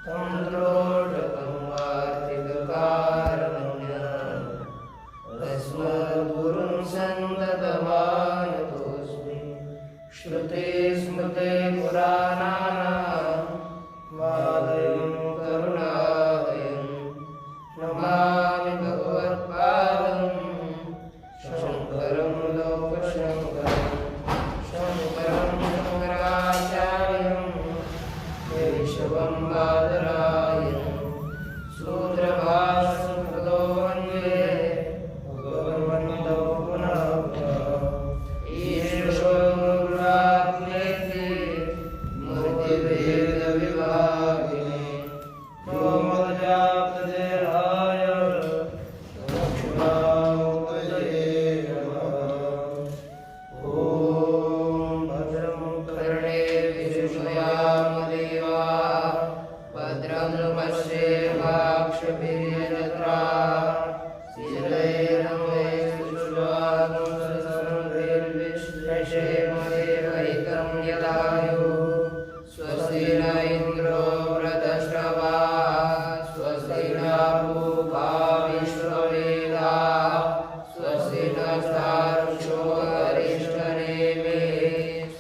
तं त्रोटकं वार्तिककारणं अस्मद्गुरुं सन्ततमानतोऽस्मि। श्रुते स्मृते पुराणानाम् आलयं करुणालयं नमामि भगवत्पादं शङ्करं लोकशङ्करं शङ्करं शङ्कराचार्यं केशवं बादरायणं सूत्रभाष्यकृतो वन्दे भगवन्तो पुनः पुनः। ईशो गुरुरात्मेति मूर्तिभेदविभागिने व्योमवद्व्याप्तदेहाय दक्षिणामूर्तये नमः। ॐ भद्रं कर्णेषु शृणुयाम देवाः भद्रं पश्येमाक्षभिर्यजत्राः स्थिरैर्नमैर्विश्वासंस्थिर्विश्लेषेमदेवैकं यदायुः। स्वस्ति न इन्द्रो वृधश्रवाः स्वस्ति न पूषा विश्ववेदाः स्वस्ति नस्तार्क्ष्यो अरिष्टनेमिः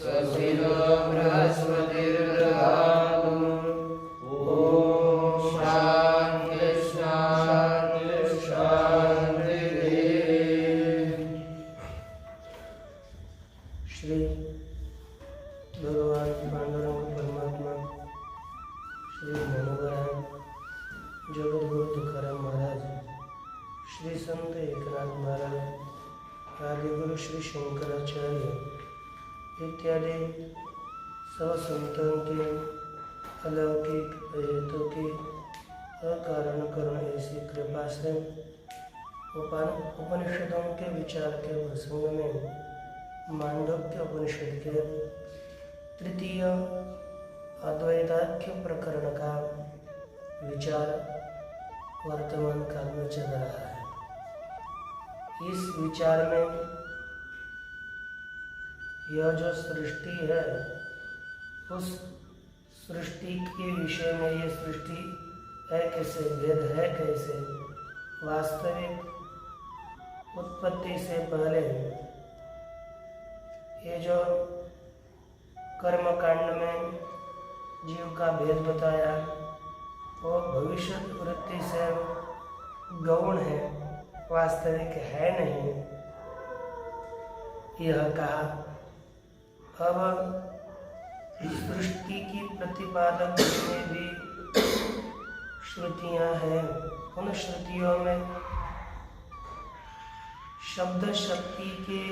स्वस्ति नो बृहस्पतिर्दधातु। ॐ शान्ति शान्ति शान्तिः। श्री भगवान पांडुरंग परमात्मा श्री ज्ञानोबराय जगद्गुरु तुकाराम महाराज श्री संत एकनाथ महाराज आदि गुरु श्री शंकराचार्य इत्यादि सब संतों के अलौकिक हेतु की अकारण करुण ऐसी कृपा से उपनिषदों के विचार के प्रसंग में मांडव्य उपनिषद के तृतीय अद्वैताख्य प्रकरण का विचार वर्तमान काल में चल रहा है। इस विचार में यह जो सृष्टि है उस सृष्टि के विषय में ये सृष्टि है कैसे, भेद है कैसे, वास्तविक उत्पत्ति से पहले ये जो कर्म कांड में जीव का भेद बताया वो भविष्य वृत्ति से गौण है, वास्तविक है नहीं, यह कहा। अब सृष्टि की प्रतिपादक जितनी भी श्रुतियां हैं उन श्रुतियों में शब्द शक्ति के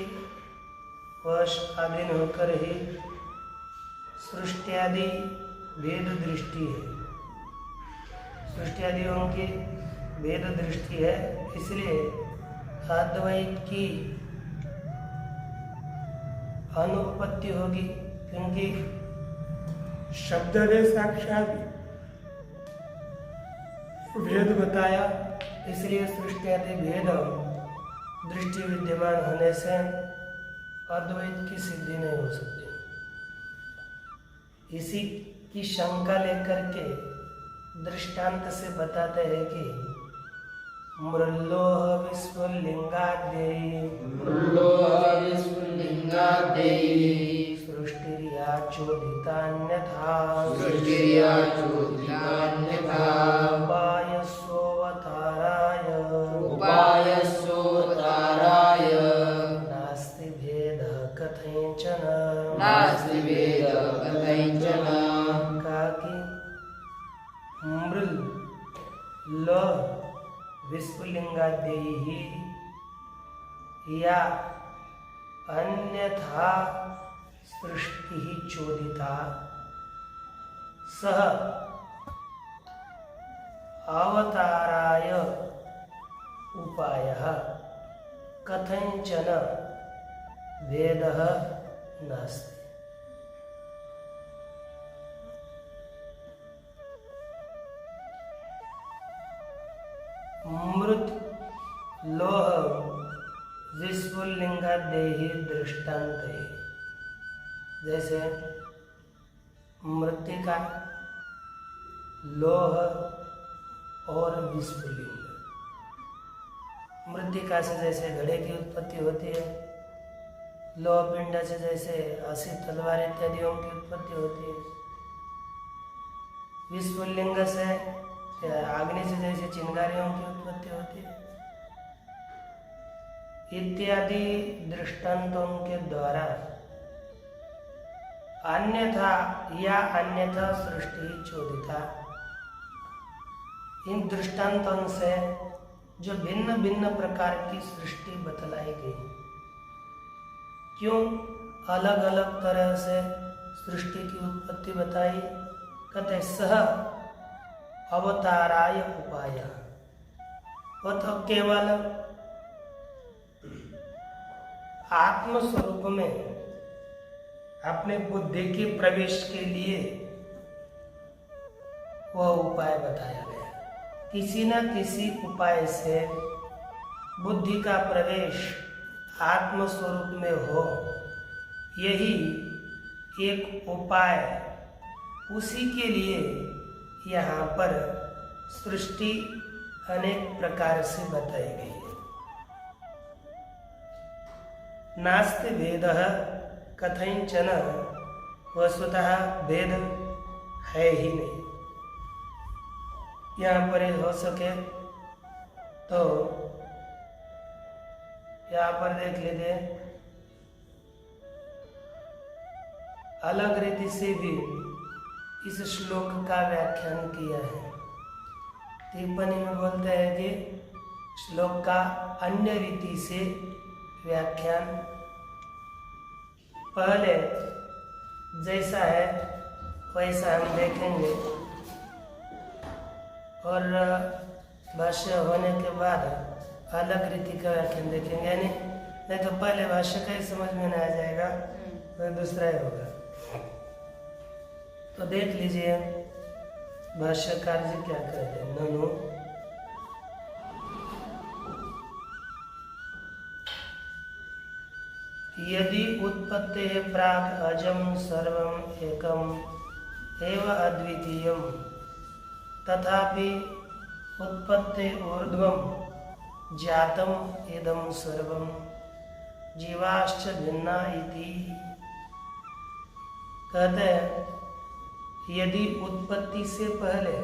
वश अधीन होकर ही सृष्टियादि भेद दृष्टि है, सृष्टियादियों की भेद दृष्टि है। इसलिए अद्वैत की अनुपत्ति होगी, क्योंकि शब्द ने साक्षात भेद बताया, इसलिए सृष्टियादि भेद दृष्टि विद्यमान होने से अद्वैत की सिद्धि नहीं हो सकती। इसी की शंका लेकर के दृष्टांत से बताते हैं कि मृल्लोह विस्फुल्लिंगाद्यैः सृष्टिर्या चोदितान्यथा उपायस्योऽवताराय नास्ति भेदः कथंचन काकि मृल लो विस्फुलिंगाद्यैः या अन्यथा सृष्टि चोदिता सह अवताराय उपायः कथंचन भेदः नास्ति। मृत लोह विस्फुलिंगाद्यैः दृष्टांत है। जैसे मृत्तिका लोह और विस्फुलिंग। मृत्तिका से जैसे घड़े की उत्पत्ति होती है, लोह पिंड से जैसे हंसी तलवार इत्यादियों की उत्पत्ति होती है, विस्फुलिंग से अग्नि से जैसे चिंगारियों की उत्पत्ति होती है, इत्यादि दृष्टांतों के द्वारा अन्यथा या अन्यथा सृष्टि चोदिता। इन दृष्टांतों से जो भिन्न भिन्न प्रकार की सृष्टि बतलाई गई, क्यों अलग अलग तरह से सृष्टि की उत्पत्ति बताई? कहते सह अवताराय उपाय, वो तो केवल आत्मस्वरूप में अपने बुद्धि के प्रवेश के लिए वह उपाय बताया गया। किसी न किसी उपाय से बुद्धि का प्रवेश आत्मस्वरूप में हो, यही एक उपाय, उसी के लिए यहाँ पर सृष्टि अनेक प्रकार से बताई गई है। नास्ति भेदः कथंचन, वस्तुतः भेद है ही नहीं। यहाँ पर हो सके तो यहाँ पर देख लीजिए, अलग रीति से भी इस श्लोक का व्याख्यान किया है। टिप्पणी में बोलते हैं कि श्लोक का अन्य रीति से व्याख्यान पहले जैसा है वैसा हम देखेंगे, और भाष्य होने के बाद अलग रीति का व्याख्यान देखेंगे। यानी नहीं तो पहले भाष्य का ही समझ में नहीं आ जाएगा, फिर दूसरा ही होगा। तो देख लीजिए भाष्यकार जी क्या कहते हैं। ननु यदि उत्पत्ते प्राक् अजं सर्वम् एकम् एव अद्वितीयम्, तथापि उत्पत्ते ऊर्ध्वं जातम् इदं सर्वं जीवाश्च भिन्ना इति। कहते हैं यदि उत्पत्ति से पहले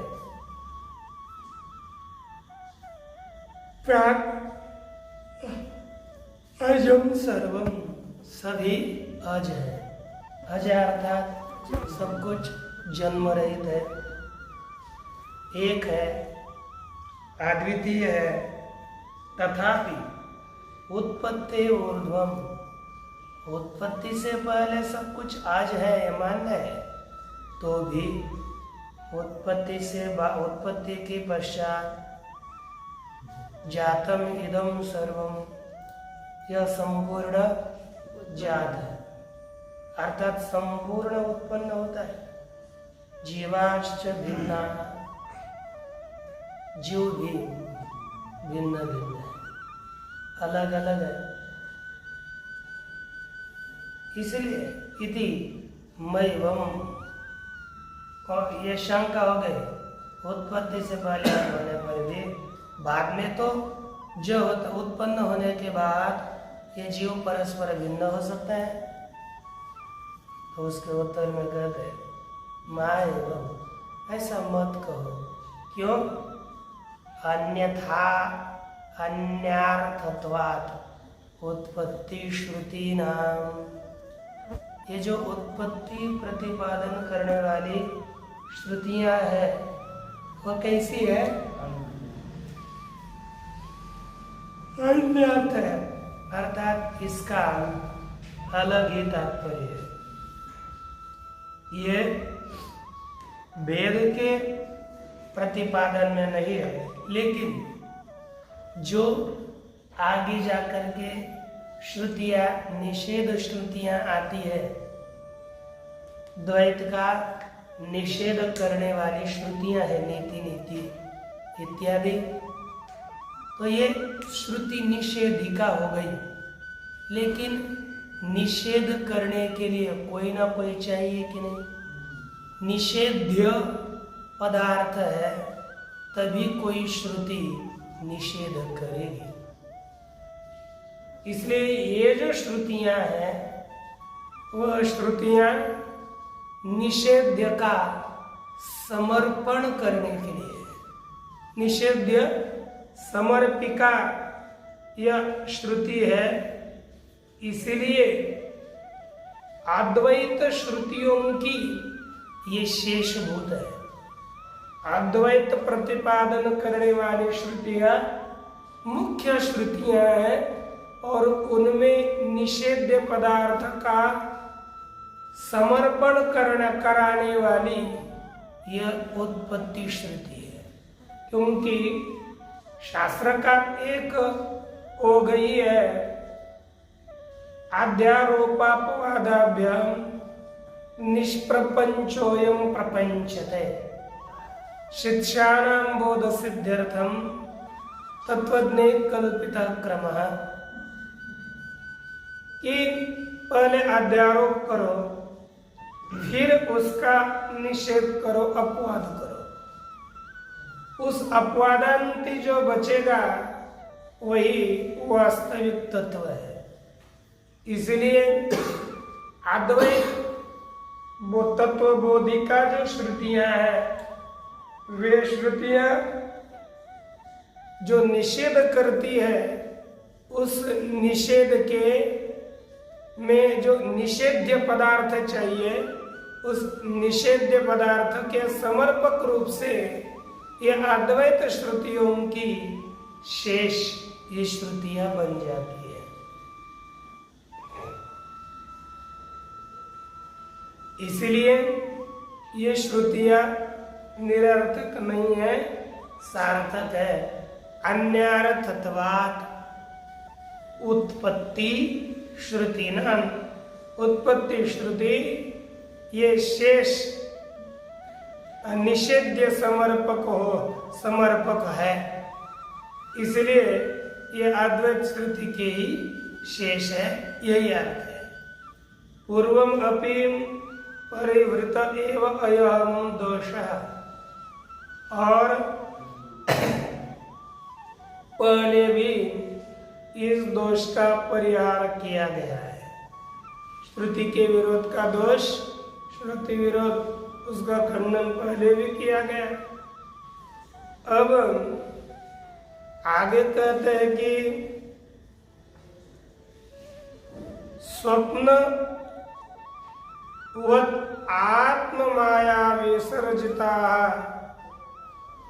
प्राक् अजं सर्वम, सभी अज है। अज अर्थात सब कुछ जन्म रहित है, एक है, अद्वितीय है। तथापि उत्पत्ति ऊर्ध्वम, उत्पत्ति से पहले सब कुछ आज है, ये मान्य है, तो भी उत्पत्ति के पश्चात जातम इदम सर्वम, यह संपूर्ण जात है, अर्थात संपूर्ण उत्पन्न होता है। जीवाश्च भिन्ना, जीव भी भिन्न भिन्न है, अलग अलग है। इसलिए इति मय्वम, ये शंका हो गई उत्पत्ति से पहले होने पर भी, बाद में तो जो होता उत्पन्न होने के बाद ये जीव परस्पर भिन्न हो सकता है। तो उसके उत्तर में कहते हैं मायवम, ऐसा मत कहो। क्यों? अन्यथा अन्यार्थत्वात् उत्पत्ति श्रुति नाम, ये जो उत्पत्ति प्रतिपादन करने वाली श्रुतियां है वो कैसी है? अन्यर्थ है, अर्थात इसका अलग ही तात्पर्य है। ये वेद के प्रतिपादन में नहीं है, लेकिन जो आगे जाकर के श्रुतियां, निषेध श्रुतियां आती है, द्वैत का निषेध करने वाली श्रुतियां है, नीति नीति इत्यादि, तो ये श्रुति निषेधिका हो गई। लेकिन निषेध करने के लिए कोई ना कोई चाहिए कि नहीं? निषेध्य पदार्थ है तभी कोई श्रुति निषेध करेगी। इसलिए ये जो श्रुतियां हैं वह श्रुतियां निषेध्य का समर्पण करने के लिए, निषेध्य समर्पिका यह श्रुति है। इसलिए अद्वैत श्रुतियों की ये शेषभूत है। अद्वैत प्रतिपादन करने वाली श्रुतियां मुख्य श्रुतियां हैं और उनमें निषेध्य पदार्थ का समर्पण कराने वाली यह उत्पत्ति श्रुति है। क्योंकि शास्त्र का एक ओघ ही है आध्यारोपापवादाभ्याम निष्प्रपंचोयम प्रपंचते शिक्षाणां बोध सिद्ध्यर्थम तत्वज्ञे कल्पिता क्रमः। कि पहले अध्यारोप करो फिर उसका निषेध करो, अपवाद करो। उस अपवादांति जो बचेगा वही वास्तविक तत्व है। इसलिए अद्वैत तत्व बोधिका जो श्रुतियां हैं वे श्रुतियां जो निषेध करती है, उस निषेध के में जो निषेध्य पदार्थ चाहिए उस निषेध्य पदार्थ के समर्पक रूप से ये अद्वैत श्रुतियों की शेष ये श्रुतियां बन जाती है। इसलिए ये श्रुतियां निरर्थक नहीं है, सार्थक है। अन्यार्थत्वात् उत्पत्ति श्रुति नाम, उत्पत्ति श्रुति ये शेष निषेध्य समर्पक है। इसलिए ये अद्वैत श्रुति के ही शेष है, यही अर्थ है। पूर्वम अपि परिवृत एव अयम दोषः, और पहले भी इस दोष का परिहार किया गया है। श्रुति के विरोध का दोष, श्रुति विरोध, उसका खंडन पहले भी किया गया। अब आगे कहते हैं कि स्वप्न वत् आत्म माया विसर्जिता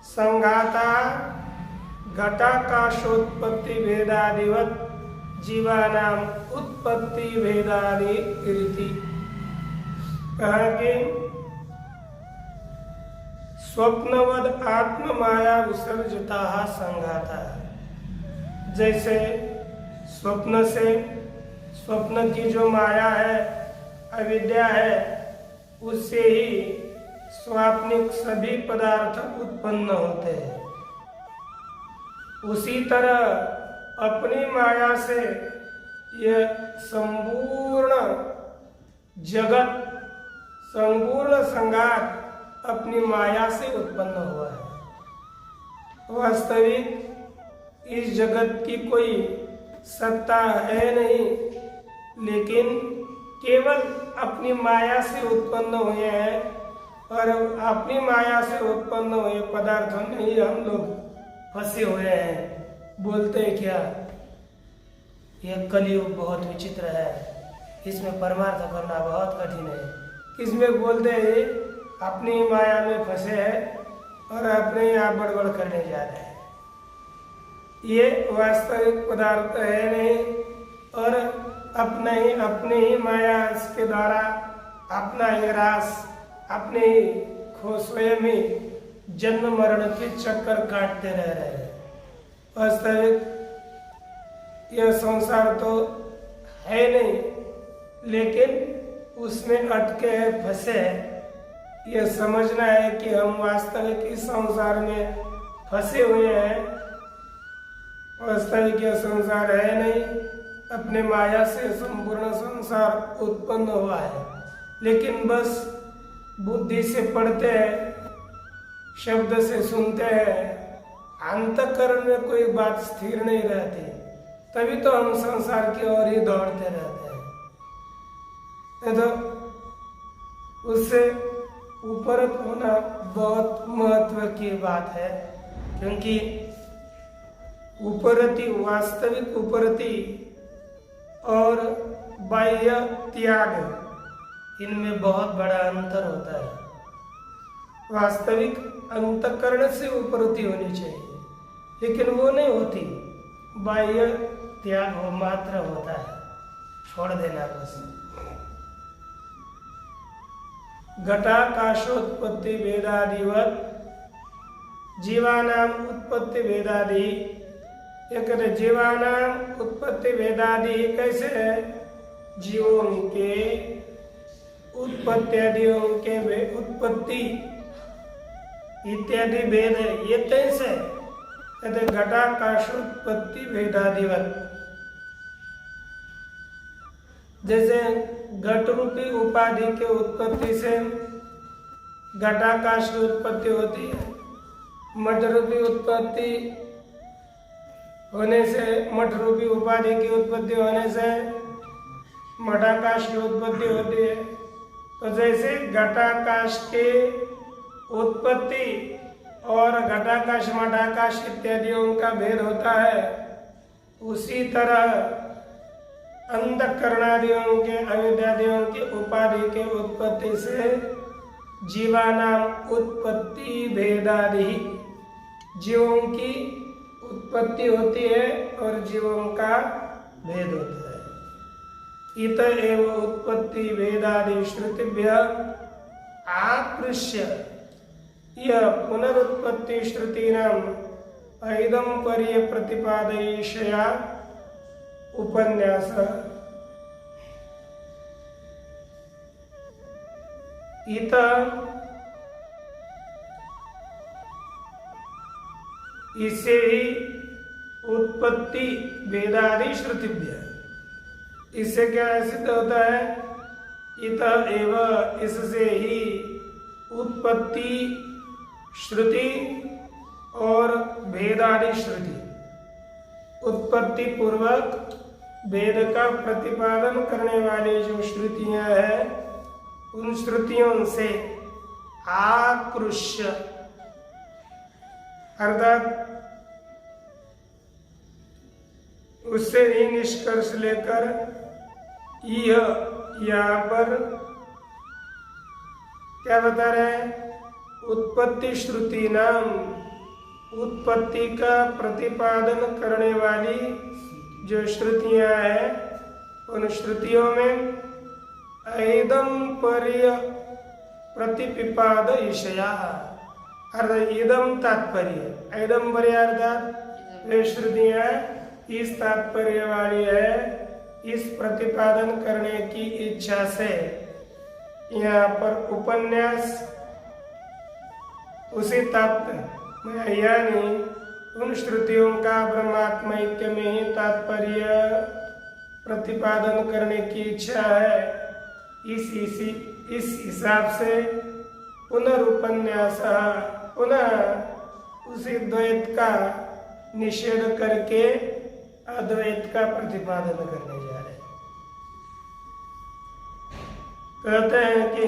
संघाता घटाकाशोत्पत्ति भेदादिवत जीवानाम उत्पत्ति भेदादि रीति। कहा कि स्वप्नवद आत्म माया विसर्जिता संघाता, जैसे स्वप्न से, स्वप्न की जो माया है, अविद्या है, उससे ही स्वाप्निक सभी पदार्थ उत्पन्न होते हैं। उसी तरह अपनी माया से यह संपूर्ण जगत, संपूर्ण संघात अपनी माया से उत्पन्न हुआ है। वास्तविक इस जगत की कोई सत्ता है नहीं, लेकिन केवल अपनी माया से उत्पन्न हुए हैं और अपनी माया से उत्पन्न हुए पदार्थों में ही हम लोग फंसे हुए हैं। बोलते हैं क्या, यह कलयुग बहुत विचित्र है, इसमें परमार्थ करना बहुत कठिन है। किसमें बोलते हैं अपनी माया में फंसे हैं और अपने आप बड़बड़ करने जा रहे हैं। ये वास्तविक पदार्थ है नहीं और अपने ही माया के द्वारा अपना ही रास, अपने ही स्वयं ही जन्म मरण के चक्कर काटते रह रहे हैं। वास्तविक यह संसार तो है नहीं, लेकिन उसमें अटके फंसे हैं। यह समझना है कि हम वास्तविक इस संसार में फंसे हुए हैं। वास्तविक यह संसार है नहीं, अपने माया से संपूर्ण संसार उत्पन्न हुआ है, लेकिन बस बुद्धि से पढ़ते हैं शब्द से सुनते हैं, अंतःकरण में कोई बात स्थिर नहीं रहती, तभी तो हम संसार की ओर ही दौड़ते रहते हैं। नहीं तो उससे उपरत होना बहुत महत्व की बात है, क्योंकि उपरति, वास्तविक उपरति और बाह्य त्याग, इनमें बहुत बड़ा अंतर होता है। वास्तविक अंतःकरण से उपरति होनी चाहिए, लेकिन वो नहीं होती, बाह्य त्याग हो मात्र होता है, छोड़ देना बस। घटाकाशोत्पत्ति वेदादिवत जीवानाम उत्पत्ति वेदादि, एक जीवानाम उत्पत्ति वेदादि कैसे है? जीवों के उत्पत्तियों के उत्पत्ति इत्यादि भेद है, ये कैसे? कहते घटाकाशोत्पत्ति वेदादिवत। जैसे घट रूपी उपाधि के उत्पत्ति से घटाकाश की उत्पत्ति होती है, मठ रूपी उत्पत्ति होने से, मठ रूपी उपाधि की उत्पत्ति होने से मठाकाश की उत्पत्ति होती है। तो जैसे घटाकाश के उत्पत्ति और घटाकाश मठाकाश इत्यादियों का भेद होता है, उसी तरह अंतःकरणादियों के अविद्यादियों के उपाधि के उत्पत्ति से जीवानाम उत्पत्ति भेदादि, जीवों की उत्पत्ति होती है और जीवों का भेद होता है। इत एव उत्पत्ति वेदादि श्रुतिभ्य आकृष्य यह पुनरुत्पत्ति श्रुतीनाम ऐदम्पर्य प्रतिपादयिष्या उपन्यास। इत इससे ही उत्पत्ति वेदादि श्रुतिभ्य, इससे क्या सिद्ध होता है? इत एव इससे ही उत्पत्ति श्रुति और भेदादि श्रुति, उत्पत्ति पूर्वक वेद का प्रतिपादन करने वाली जो श्रुतियां हैं, उन श्रुतियों से आकृष्य अर्थात उससे ही निष्कर्ष लेकर यह यहाँ पर क्या बता रहे हैं? उत्पत्ति श्रुति नाम, उत्पत्ति का प्रतिपादन करने वाली जो श्रुतियां हैं, उन श्रुतियों में ऐदम्पर्य प्रतिपिपादयिष्या, अर्थात इदम तात्पर्य, ऐदम्पर्य अर्थात वे श्रुतियां इस तात्पर्य वाली है, इस प्रतिपादन करने की इच्छा से यहाँ पर उपन्यास उसी तात्पर्य, यानी उन श्रुतियों का ब्रह्मात्मैक्य में ही तात्पर्य प्रतिपादन करने की इच्छा है। इस हिसाब से पुनरुपन्यास, पुनः उसी द्वैत का निषेध करके अद्वैत का प्रतिपादन करने जा रहे हैं। कहते हैं कि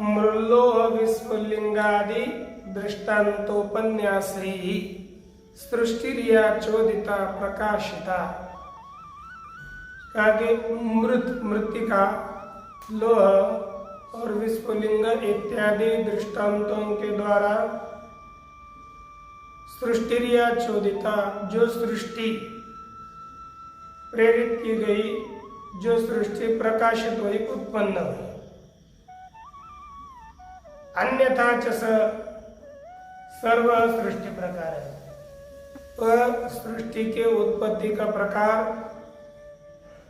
मृल्लोह विस्फुलिंगादि दृष्टान्तोपन्यास ही सृष्टिरिया चोदिता प्रकाशिता। कहा कि मृत्तिका, लोह और विस्फुलिंग इत्यादि दृष्टांतों के द्वारा सृष्टिरिया चोदिता, जो सृष्टि प्रेरित की गई, जो सृष्टि प्रकाशित हुई, उत्पन्न हुई। अन्यथा च सर्व सृष्टि प्रकार है, वह सृष्टि के उत्पत्ति का प्रकार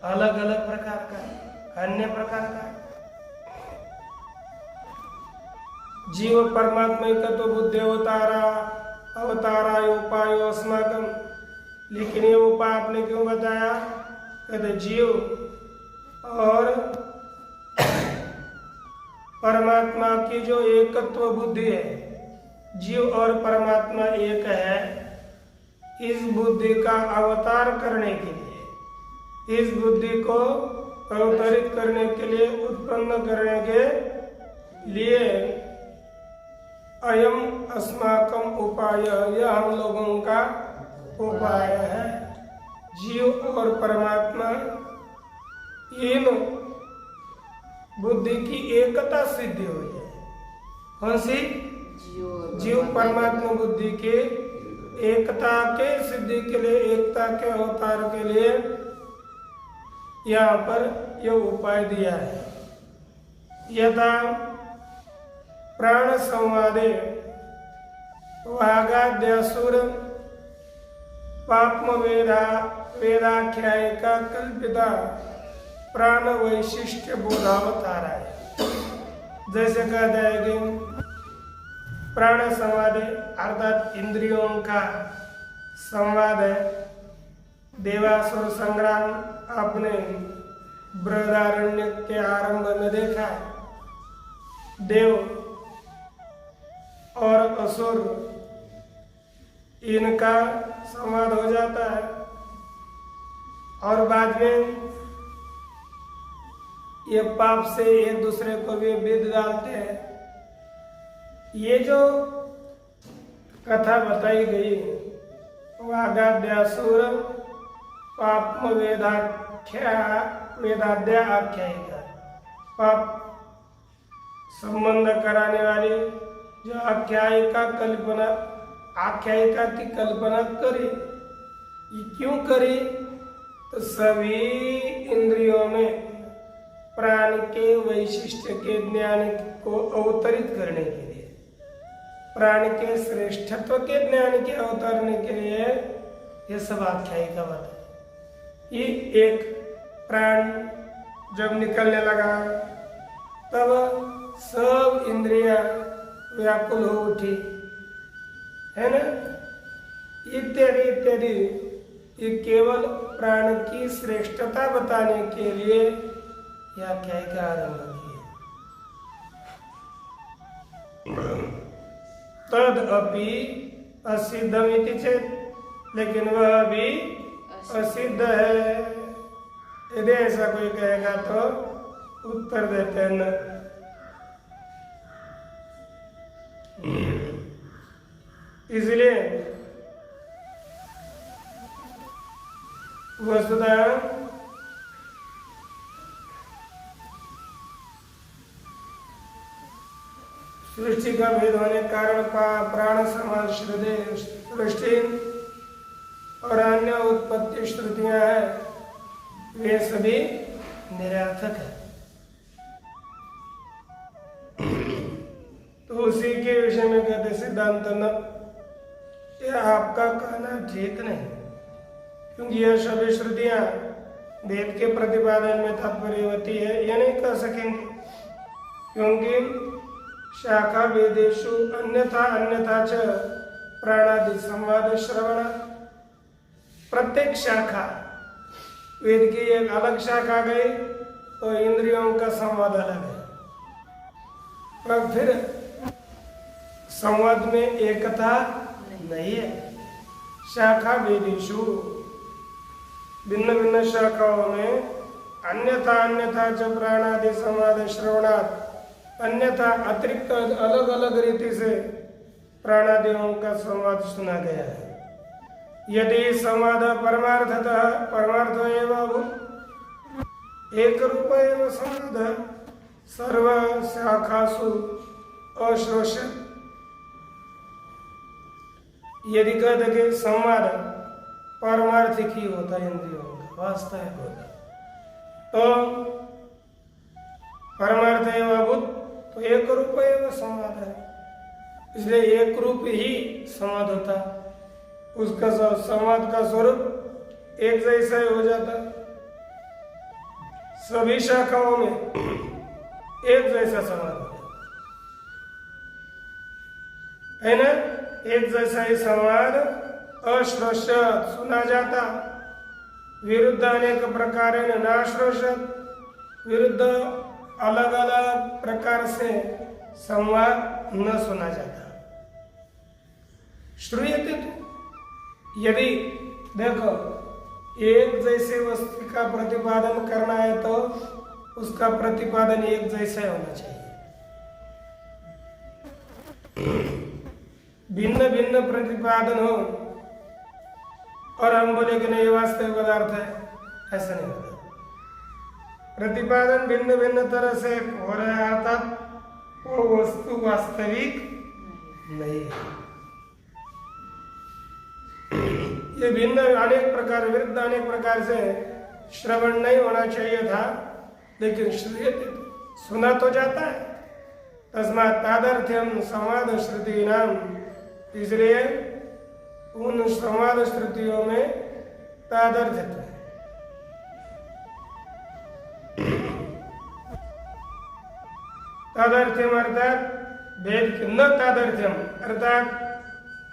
अलग अलग प्रकार का है, अन्य प्रकार का है। जीव परमात्मा का तो बुद्धि अवतारा उपायो अस्माकम, लेकिन ये उपाय आपने क्यों बताया? कहते जीव और परमात्मा की जो एकत्व बुद्धि है, जीव और परमात्मा एक है, इस बुद्धि का अवतार करने के लिए, इस बुद्धि को अवतरित करने के लिए, उत्पन्न करने के लिए अयम अस्माकम उपाय, यह हम लोगों का उपाय है। जीव और परमात्मा इन बुद्धि की एकता सिद्धि हो जाए। कौन सी? जीव परमात्मा बुद्धि के एकता के सिद्धि के लिए, एकता के अवतार के लिए यहाँ पर यह उपाय दिया है। यथा प्राण संवादे वागाद्यासुर पाप्म वेदाख्यायिका कल्पिता प्राण वैशिष्ट्य बोधावतारा है। जैसे कहते हैं कि प्राण संवाद अर्थात इंद्रियों का संवाद है। देवासुर संग्राम आपने बृहदारण्य के आरंभ में देखा है। देव और असुर इनका संवाद हो जाता है और बाद में ये पाप से एक दूसरे को भी विध डालते हैं। ये जो कथा बताई गई, वागाद्यासुर पाप्म वेदाद्या आख्यायिका, पाप संबंध कराने वाली जो आख्यायिका की कल्पना करी। ये क्यों करी? तो सभी इंद्रियों में प्राण के वैशिष्ट्य के ज्ञान को अवतरित करने के लिए, प्राण के श्रेष्ठत्व के ज्ञान के अवतरने के लिए ये सब आख्यायिका बताई। ये एक प्राण जब निकलने लगा तब सब इंद्रियां व्याकुल हो उठी, है ना, इत्यादि इत्यादि। ये केवल प्राण की श्रेष्ठता बताने के लिए यह आख्यायिका आरंभ की है। तद अपि असिद्धमिति चेत, लेकिन वह भी असिद्ध है। यदि ऐसा कोई कहेगा तो उत्तर देते हैं न। इसलिए वस्तुतः सृष्टि का भेद होने के कारण प्राण समान सृष्टि और अन्य उत्पत्ति श्रुतियां हैं, वे सभी निरर्थक है। तो उसी के विषय में कहते सिद्धांत न, यह आपका कहना ठीक नहीं, क्योंकि यह सभी श्रुतियां वेद के प्रतिपादन में तात्पर्यवती है, यह नहीं कह सकेंगे, क्योंकि शाखा वेदेषु अन्यथा अन्यथा च प्राणादि संवाद श्रवण। प्रत्येक शाखा, वेद की एक अलग शाखा गई तो इंद्रियों का संवाद अलग है, पर फिर संवाद में एकता नहीं है। शाखा वेदेषु, भिन्न भिन्न शाखाओं में अन्यथा अन्यथा च प्राणादि संवाद श्रवणात्, अन्यथा अतिरिक्त अलग अलग रीति से प्राणादियों का संवाद सुना गया है। यदि संवाद परमार्थतः परमार्थ एवं एक रूप एवं संवाद सर्व शाखासु अश्रोष्यत्। यदि कहते कि संवाद परमार्थिक ही होता है, इंद्रियों का वास्तविक होता, तो परमार्थ एवं बुद्ध तो एक रूप एवं संवाद है, इसलिए एक रूप ही संवाद होता, उसका संवाद का स्वरूप एक जैसा ही हो जाता। सभी शाखाओं में एक जैसा संवाद होता है ना, एक जैसा ही संवाद अश्रोष्यत् सुना जाता, विरुद्ध अनेक प्रकार नाश्रोष्यत्, विरुद्ध अलग अलग प्रकार से संवाद न सुना जाता। श्रूयते तो यदि देखो एक जैसे वस्तु का प्रतिपादन करना है तो उसका प्रतिपादन एक जैसा होना चाहिए। भिन्न भिन्न प्रतिपादन हो और हम बोले कि नहीं ये वास्तविक पदार्थ है, ऐसा नहीं होता। प्रतिपादन भिन्न भिन्न तरह से हो रहा है अर्थात वो वस्तु वास्तविक नहीं है। ये भिन्न अनेक प्रकार विरुद्ध अनेक प्रकार से श्रवण नहीं होना चाहिए था, लेकिन सुना तो जाता है। तस्मात् तादर्थ्यम संवाद श्रुति नाम, इसलिए उन संवाद श्रुतियों में तादर्थ्य तादर्थ्यम अर्थात भेद न तादर्थ्यम अर्थात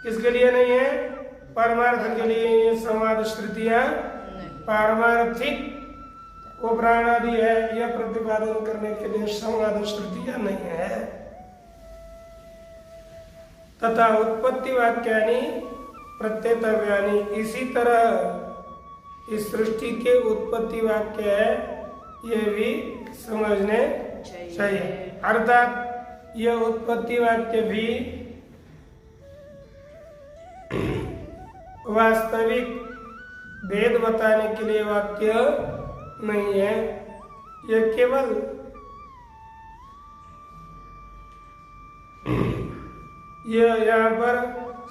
किसके लिए नहीं है? परमार्थ के लिए ये संवाद श्रुतियां पारमार्थिक वो प्राण आदि है, यह प्रतिपादन करने के लिए संवाद श्रुतियां नहीं है। तथा उत्पत्ति वाक्यानि प्रत्येतव्यानि, इसी तरह इस सृष्टि के उत्पत्ति वाक्य है ये भी समझने चाहिए। अर्थात यह उत्पत्ति वाक्य भी वास्तविक भेद बताने के लिए वाक्य नहीं है, यह केवल यह यहाँ पर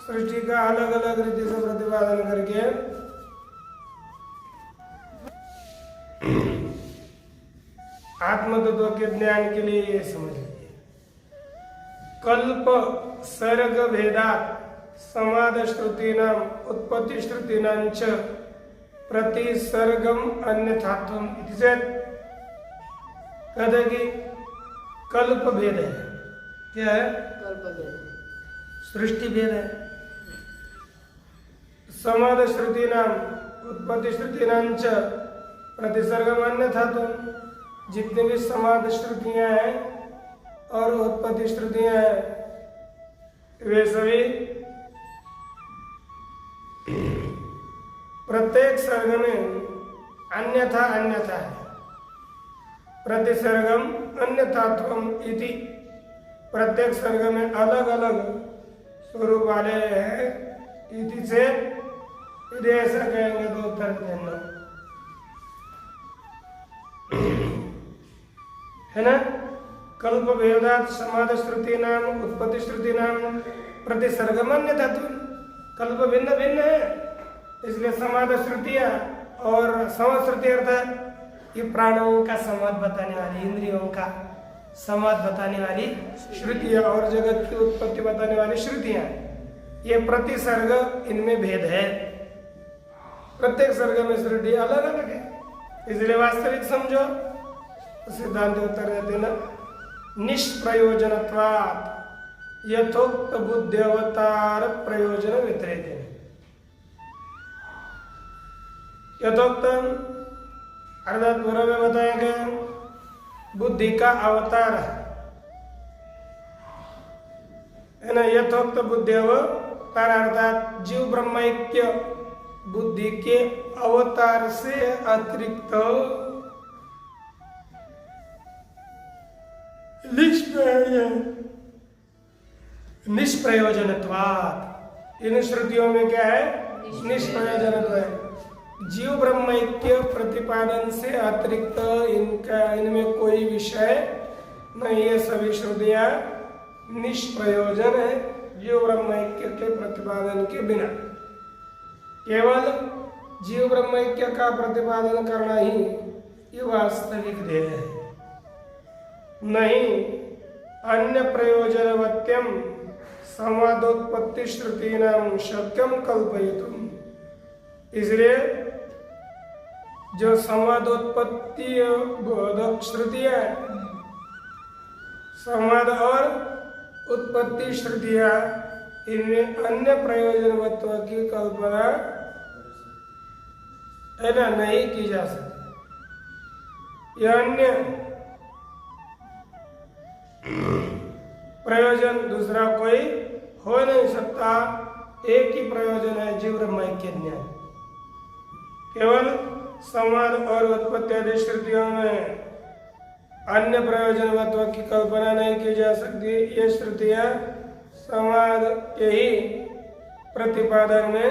सृष्टि का अलग अलग रीति से प्रतिपादन करके आत्मतत्व के ज्ञान के लिए ये समझ लीजिए। कल्प सर्ग भेदात संवाद श्रुतीनाम उत्पत्ति श्रुतीनां च प्रतिसर्गम अन्यथात्वम इति चेत्, कहते कि कल्प भेद है। क्या है? कल्प भेद, सृष्टि भेद है। संवाद श्रुतीनाम उत्पत्ति श्रुतीनां च प्रतिसर्गम अन्यथात्वम, जितने भी संवाद श्रुतियां हैं और उत्पत्ति श्रुतियां हैं वे सभी प्रत्येक सर्ग में अन्यथा अन्यथा है। प्रतिसर्गम अन्यथात्वम इति, प्रत्येक सर्ग में अलग अलग स्वरूप वाले हैं। इति से यदि ऐसा कहेंगे तो उत्तर देना है ना। कल्प भेदात संवाद श्रुति नाम उत्पत्ति श्रुति नाम प्रतिसर्गम अन्यथात्वम, कल्प भिन्न भिन्न है, इसलिए संवाद श्रुतियां और संवाद श्रुति अर्थात ये प्राणों का संवाद बताने वाली, इंद्रियों का संवाद बताने वाली श्रुतियां और जगत की उत्पत्ति बताने वाली श्रुतियां, ये प्रतिसर्ग इनमें भेद है। प्रत्येक सर्ग में श्रुति अलग अलग है, इसलिए वास्तविक समझो तो सिद्धांत उत्तर देते ना, निष्प्रयोजनत्वात् यथोक्त बुद्ध्यवतार प्रयोजन व्यतिरेक। यथोक्त अर्थात पूर्व में बताया गया बुद्धि का अवतार है ना। यथोक्त बुद्धि अवतार अर्थात जीव ब्रह्मैक्य बुद्धि के अवतार से अतिरिक्त निष्प्रयोजनत्वात्, इन श्रुतियों में क्या है? निष्प्रयोजनत्व है। जीव ब्रह्मैक्य प्रतिपादन से अतिरिक्त इनमें कोई विषय नहीं है। सभी श्रुतियां निष्प्रयोजन है जीव ब्रह्मैक्य के प्रतिपादन के बिना। केवल जीव ब्रह्मैक्य का प्रतिपादन करना ही ये वास्तविक ध्येय है, नहीं अन्य प्रयोजनवत्यम संवादोत्पत्ति श्रुतीनां शक्यम कल्पयितुम। इसलिए जो संवादोत्पत्ति बोधक श्रुतियां, संवाद और उत्पत्ति श्रुतियां, इनमें अन्य प्रयोजनवत्व की कल्पना है ना नहीं की जा सकती। यह अन्य प्रयोजन दूसरा कोई हो नहीं सकता। एक ही प्रयोजन है जीव ब्रह्म ऐक्य ज्ञान। केवल संवाद और उत्पत्ति आदि श्रुतियों में अन्य प्रयोजनवत्व की कल्पना नहीं की जा सकती। ये श्रुतियां संवाद के ही प्रतिपादन में,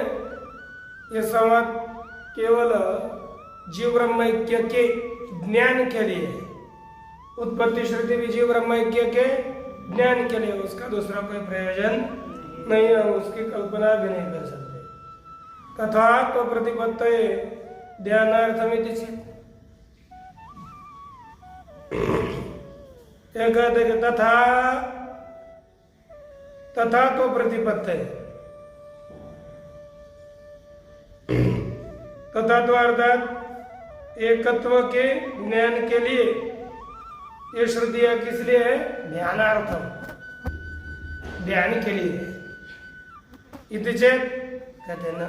ये संवाद केवल जीव ब्रह्म ऐक्य के ज्ञान के लिए, उत्पत्ति श्रुति भी जीव ब्रह्म ऐक्य के ज्ञान के लिए, उसका दूसरा कोई प्रयोजन नहीं है, हम उसकी कल्पना भी नहीं कर सकते। तथा तो प्रतिपत्तये ध्यानार्थमिति चेत्, कहते कि तथा तो प्रतिपत्तये, तथा तो अर्थात एकत्व के ज्ञान के लिए ये श्रुतियां किस लिए है? ध्यानार्थम, ध्यान के लिए। इति चेत् कहते न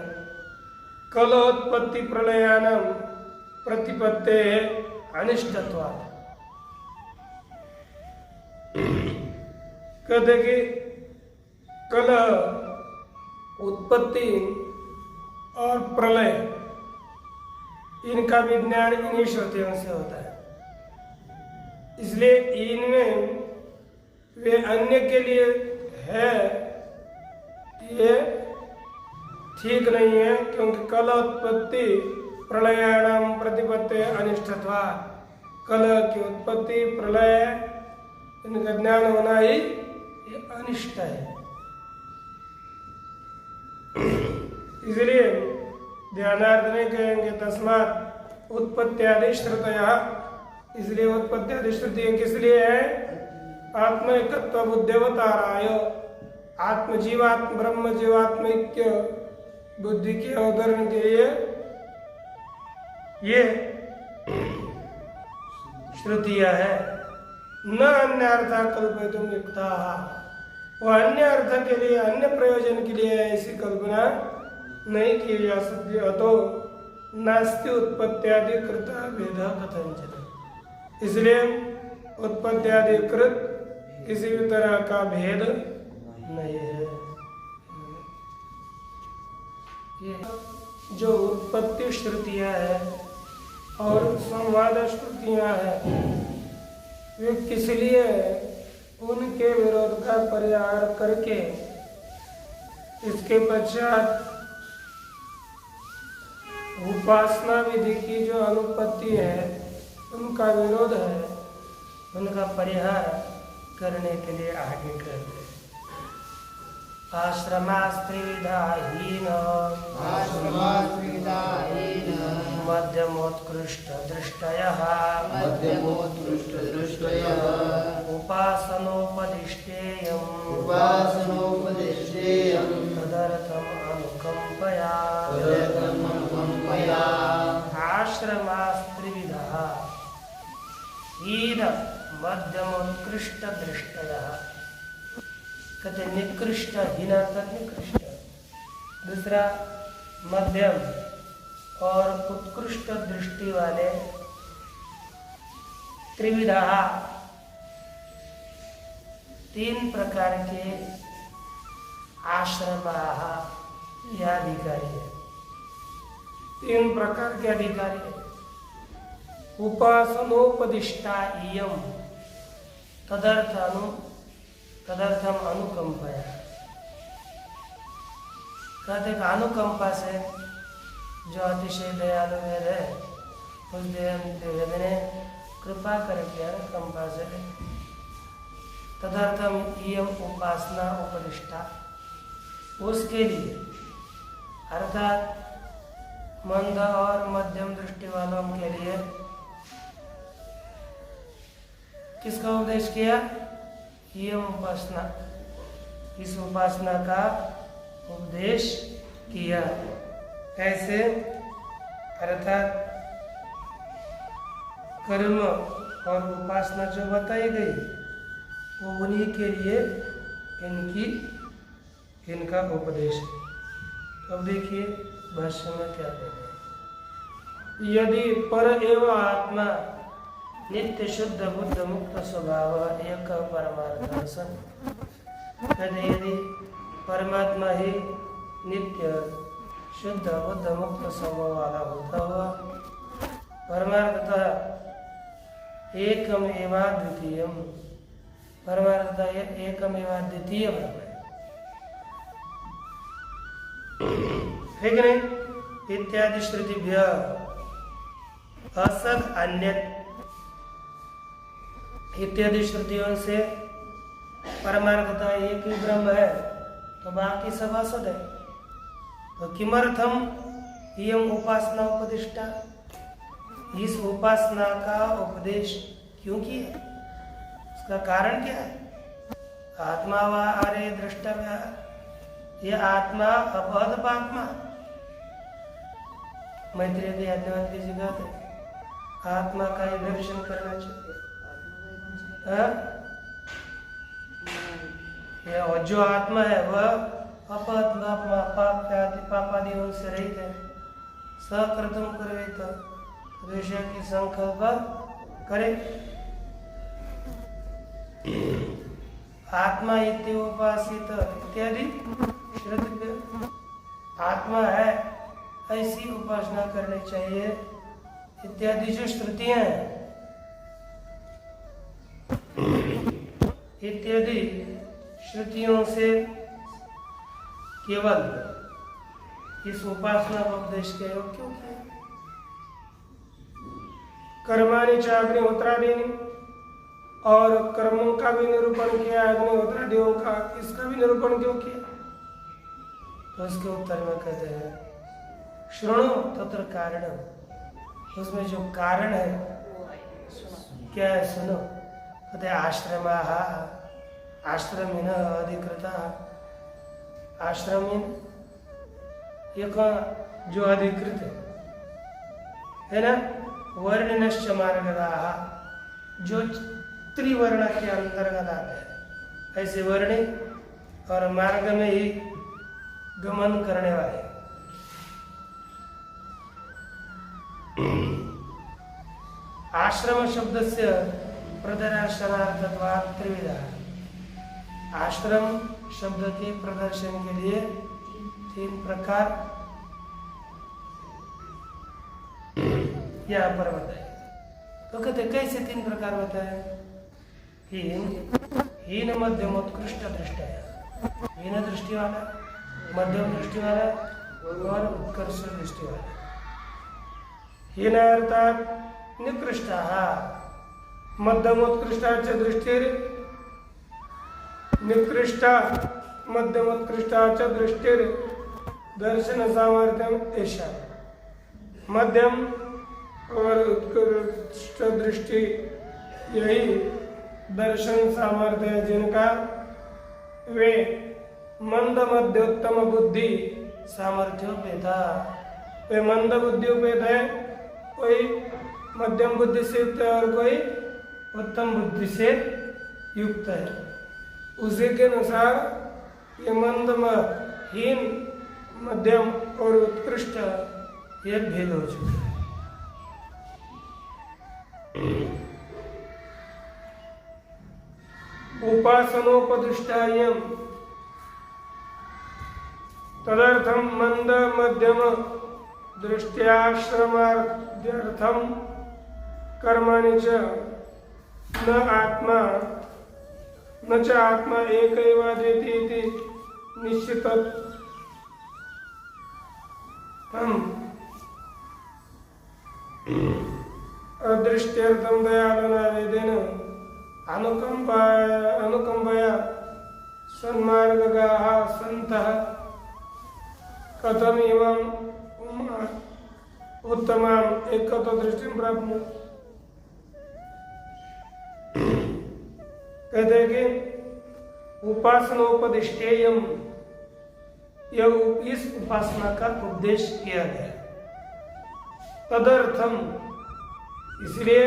कलोत्पत्ति प्रलयानां प्रतिपत्तेः अनिष्टत्वात्, कहते कि कलह, उत्पत्ति और प्रलय, इनका विज्ञान इन्हीं श्रुतियों से होता है। इसलिए इनमें वे अन्य के लिए है, ये ठीक नहीं है, क्योंकि कल उत्पत्ति प्रलयाणाम प्रतिपत्ति अनिष्टत्वा, कल की उत्पत्ति प्रलय इनका ज्ञान होना ही ये अनिष्ट है। इसलिए ध्यानार्थ नहीं कहेंगे। तस्मात् उत्पत्त्यादि श्रुतयः, इसलिए उत्पत्त्यादि श्रुति किस लिए है? आत्म एकत्व बुद्धिवताराय, आत्म जीवात्म ब्रह्म जीवात्मैक्य बुद्धि के अवतरण के लिए ये श्रुतियां है। न अन्य अर्थ कल्पयितुं युक्ताः, वो अन्य अर्थ के लिए, अन्य प्रयोजन के लिए ऐसी कल्पना नहीं की जा सकती। अतो नास्ति उत्पत्त्यादि कृता भेदः कथंचित्, इसलिए उत्पत्त्यादि कृत किसी भी तरह का भेद नहीं है। ये जो उत्पत्ति श्रुतियां हैं और संवाद श्रुतियां हैं, वे किस लिए? उनके विरोध का परिहार करके इसके पश्चात उपासना विधि की जो अनुपत्ति है, उनका विरोध है, उनका परिहार करने के लिए आगे करते हैं। आश्रमास्त्रिविधा हीन मध्यमोत्कृष्ट दृष्टयः उपासनोपदिष्टेयम् तदर्थम् अनुकम्पया आश्रमास्त्रिविधः हीन मध्यमोत्कृष्ट दृष्टयः, कहते निकृष्ट, हीन अर्थात निकृष्ट, दूसरा मध्यम और उत्कृष्ट दृष्टि वाले, त्रिविधा, तीन प्रकार के आश्रमाः, यह अधिकारी है, तीन प्रकार के अधिकारी है। उपासनोपदिष्टा इयम तदर्थम अनुकंपया, कहते अनुकंपा से जो अतिशय दयालु वेद है, उस वेद ने कृपा करके अनुकंपा से तदर्थम इयम उपासना उपदिष्टा, उसके लिए अर्थात मंद और मध्यम दृष्टि वालों के लिए किसका उपदेश किया? ये उपासना, इस उपासना का उपदेश किया। कैसे? अर्थात कर्म और उपासना जो बताई गई, वो उन्हीं के लिए इनका उपदेश है। अब देखिए भाष्य में क्या कहते हैं। यदि पर एव आत्मा नित्य शुद्ध बुद्ध मुक्त स्वभाव एक परमार्थ सन। कहते यदि परमात्मा ही नित्य शुद्ध बुद्ध मुक्त स्वभाव वाला होता हुआ परमार्थतः एकम एवा द्वितीयम, परमार्थतः एकम एवा द्वितीय ब्रह्म है कि नहीं। इत्यादि श्रुतिभ्य असद अन्यत, इत्यादि श्रुतियों से परमार्थतः एक ही ब्रह्म है तो बाकी सब असद है। तो किमर्थम इयम उपासना उपदिष्टा, इस उपासना का उपदेश क्यों किया, उसका कारण क्या है। आत्मा व अरे द्रष्टव्य, यह आत्मा अपहत पात्मा। मैत्रेय के याज्ञवल्क्य जी कहते आत्मा का ही दर्शन करना चाहिए। यह जो आत्मा है वह अपहत पापादियों से रहित है। सकृतम कर्वेत, विषय की संकल्प करे। आत्मा इत्योपासित इत्यादि श्रुति, आत्मा है ऐसी उपासना करनी चाहिए इत्यादि जो श्रुतियां हैं, इत्यादि श्रुतियों से केवल इस उपासना का उपदेश के योग क्यों किया। कर्माणि च अग्निहोत्रादीनि, और कर्मों का भी निरूपण किया, अग्निहोत्रादियों का, इसका भी निरूपण क्यों किया। तो उसके उत्तर में कहते हैं श्रृणु तत्र कारणम, उसमें जो कारण है क्या है सुनो। कहते आश्रमाः आश्रमिनः अधिकृता, आश्रमीन एक जो अधिकृत है ना, वर्णनश्च मार्गदाः, जो त्रिवर्ण के अंतर्गत आते हैं, ऐसे वर्णी और मार्ग में ही गमन करने वाले। आश्रम शब्द से प्रदर्शनार्थत्वात् त्रिविधा, आश्रम शब्द के प्रदर्शन के लिए 3 प्रकार यहाँ पर बताए। तो कहते कैसे 3 प्रकार बताए। हीन मध्यम उत्कृष्ट दृष्टि है, हीन दृष्टि वाला, मध्यम दृष्टि वाला और उत्कर्ष दृष्टि वाला। हीन अर्थात निकृष्ट, मध्यमोत्कृष्टाच दृष्टिर, निकृष्ट मध्यमोत्कृष्टाच दृष्टिर दर्शन सामर्थ्यम ऐसा। मध्यम और उत्कृष्ट दृष्टि यही दर्शन सामर्थ्य है जिनका वे मंद मध्योत्तम बुद्धि सामर्थ्योपेता, वे मंद बुद्धियोपेत है, कोई मध्यम बुद्धि से युक्त है और कोई उत्तम बुद्धि से युक्त है। उसी के अनुसार ये मंद हीन मध्यम और उत्कृष्ट ये भेद हो चुका है। उपासनोपदिष्टायम तदर्थम मंद मध्यम दृष्ट्याश्रमाद्यर्थम कर्माणि च न आत्मा न च आत्मा एकैवाद्वितीय इति निश्चितम् अदृष्ट्यर्थम दयालुनावेदेन अनुकंपया सन्मार्गाः सन्तः कथम एवं उत्तमाम एकत्व दृष्टि प्राप्त। कहते हैं कि उपासनोपदिष्टेयम, इस उपासना का उपदेश किया गया। तदर्थम, इसलिए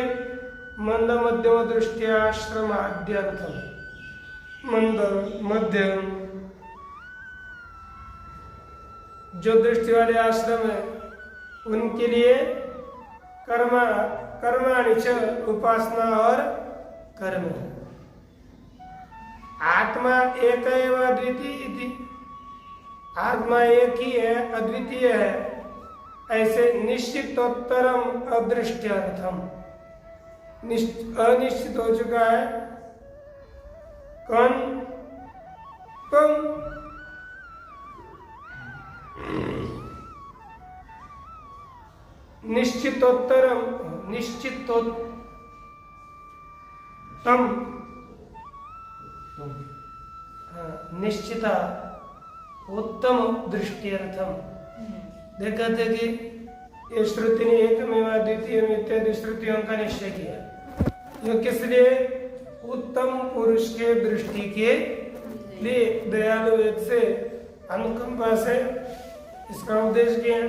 मंद मध्यम दृष्टियाश्रमाद्यर्थम, मंद मध्यम जो दृष्टि वाले आश्रम है उनके लिए कर्म कर्माणि च, उपासना और कर्म। आत्मा एक एव अद्वितीय इति, आत्मा एक ही है, अद्वितीय है, ऐसे निश्चितोत्तरम अदृष्ट्यर्थम, अनिश्चित हो चुका है। कौन? तुम। निश्चितोत्तरम, निश्चितोत्तम, निश्चिता उत्तम दृष्टियर्थम। देखा थे कि ये श्रुति ने एकमेव द्वितीय इत्यादि श्रुतियों का निश्चय किया। यह किस लिए? उत्तम पुरुष के दृष्टि के लिए, दयालु वेद से, अनुकंपा से इसका उपदेश किया।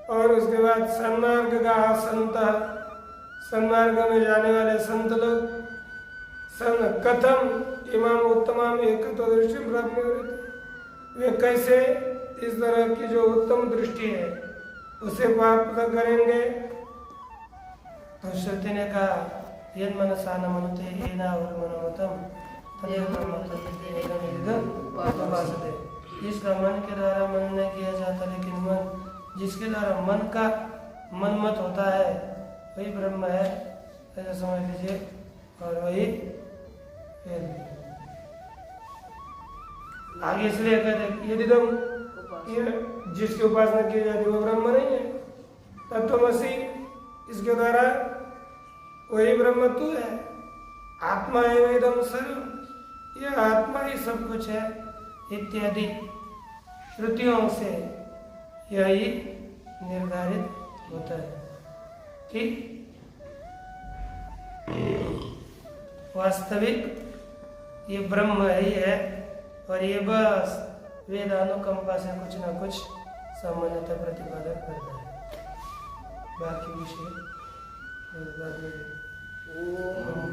और उसके बाद सन्मार्ग का संत, सन्मार्ग में जाने वाले संत लोग सन कथम इमाम उत्तमाम एक तो दृष्टि प्राप्त हो रहे थे, वे कैसे इस तरह की जो उत्तम दृष्टि है उसे प्राप्त करेंगे? तो श्रुति ने कहा यन मनसा न मनुते येना और मनोमतम तदेव। जिसका मन के द्वारा मन नहीं किया जाता, लेकिन मन जिसके द्वारा मन का मनमत होता है वही ब्रह्म है, ऐसा समझ लीजिए। और वही आगे इसलिए कहते यदि तुम जिसकी उपासना की जाती है वो ब्रह्म नहीं है, तत्वमसि, इसके द्वारा वही ब्रह्म तू है। आत्मा एवं इदम सर्वम, यह आत्मा ही सब कुछ है इत्यादि श्रुतियों से यही निर्धारित होता है। ठीक, वास्तविक ये ब्रह्म ही है और ये बस वेदानुकंपा से कुछ ना कुछ सामान्यतः प्रतिपादन करता है। बाकी विषय बाद में। ओम